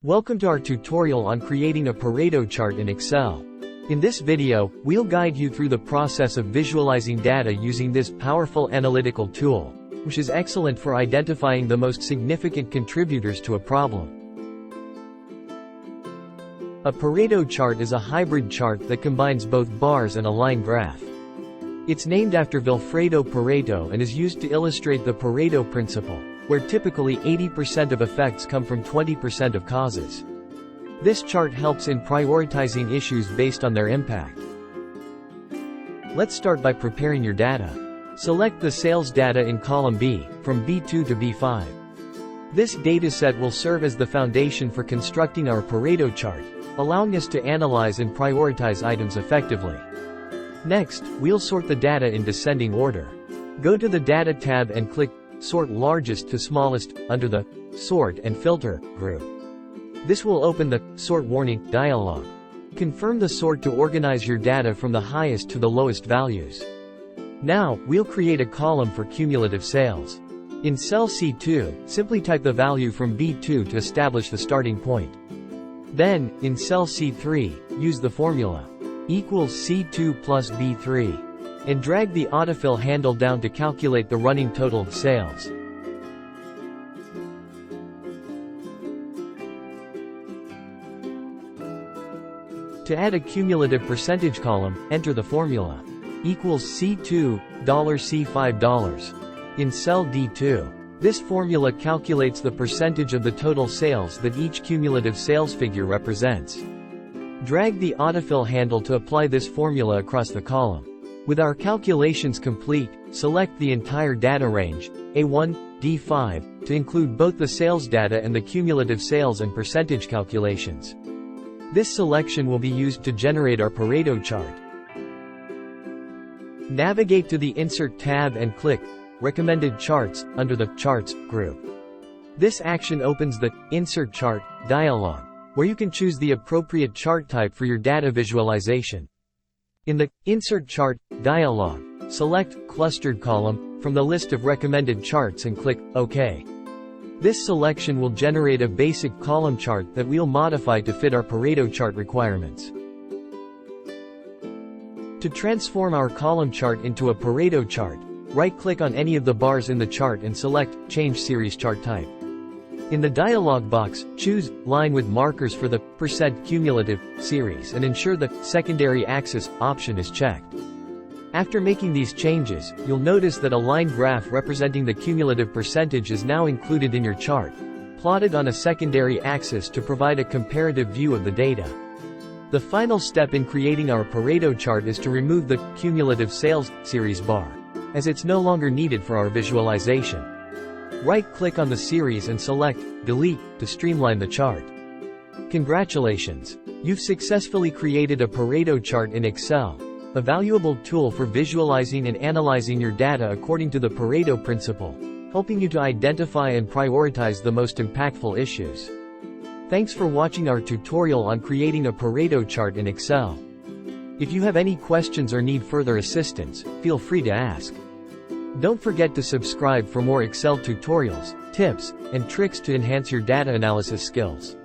Welcome to our tutorial on creating a Pareto chart in Excel. In this video, we'll guide you through the process of visualizing data using this powerful analytical tool, which is excellent for identifying the most significant contributors to a problem. A Pareto chart is a hybrid chart that combines both bars and a line graph. It's named after Vilfredo Pareto and is used to illustrate the Pareto principle, where typically 80% of effects come from 20% of causes. This chart helps in prioritizing issues based on their impact. Let's start by preparing your data. Select the sales data in column B, from B2 to B5. This dataset will serve as the foundation for constructing our Pareto chart, allowing us to analyze and prioritize items effectively. Next, we'll sort the data in descending order. Go to the Data tab and click Sort Largest to Smallest, under the Sort and Filter group. This will open the Sort Warning dialog. Confirm the sort to organize your data from the highest to the lowest values. Now, we'll create a column for cumulative sales. In cell C2, simply type the value from B2 to establish the starting point. Then, in cell C3, use the formula equals C2 plus B3. And drag the autofill handle down to calculate the running total of sales. To add a cumulative percentage column, enter the formula equals C2 $C5 in cell D2. This formula calculates the percentage of the total sales that each cumulative sales figure represents. Drag the autofill handle to apply this formula across the column. With our calculations complete, select the entire data range, A1, D5, to include both the sales data and the cumulative sales and percentage calculations. This selection will be used to generate our Pareto chart. Navigate to the Insert tab and click Recommended Charts under the Charts group. This action opens the Insert Chart dialog, where you can choose the appropriate chart type for your data visualization. In the Insert Chart dialog, select Clustered Column from the list of recommended charts and click OK. This selection will generate a basic column chart that we'll modify to fit our Pareto chart requirements. To transform our column chart into a Pareto chart, right-click on any of the bars in the chart and select Change Series Chart Type. In the dialog box, choose Line with markers for the % cumulative series and ensure the Secondary Axis option is checked. After making these changes, you'll notice that a line graph representing the cumulative percentage is now included in your chart, plotted on a secondary axis to provide a comparative view of the data. The final step in creating our Pareto chart is to remove the cumulative sales series bar, as it's no longer needed for our visualization. Right-click on the series and select Delete to streamline the chart. Congratulations! You've successfully created a Pareto chart in Excel, a valuable tool for visualizing and analyzing your data according to the Pareto principle, helping you to identify and prioritize the most impactful issues. Thanks for watching our tutorial on creating a Pareto chart in Excel. If you have any questions or need further assistance, feel free to ask. Don't forget to subscribe for more Excel tutorials, tips, and tricks to enhance your data analysis skills.